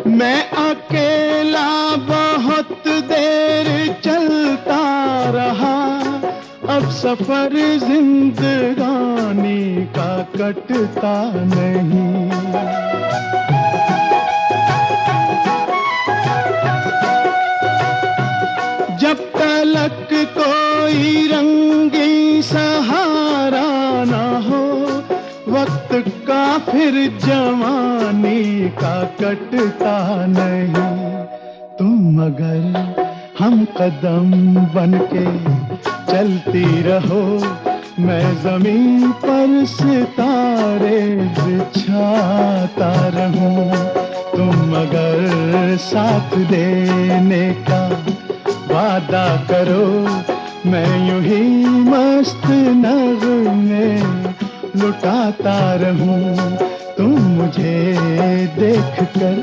मैं अकेला बहुत देर चलता रहा, अब सफर जिंदगानी का कटता नहीं। जब तलक कोई रंगी सहारा ना हो, वक्त का फिर जवानी का कटता नहीं। तुम अगर हम कदम बनके चलती रहो, मैं जमीन पर सितारे बिछाता रहूं। तुम अगर साथ देने का वादा करो, मैं यूं ही मस्त नगमे लुटाता रहूं। तुम मुझे देखकर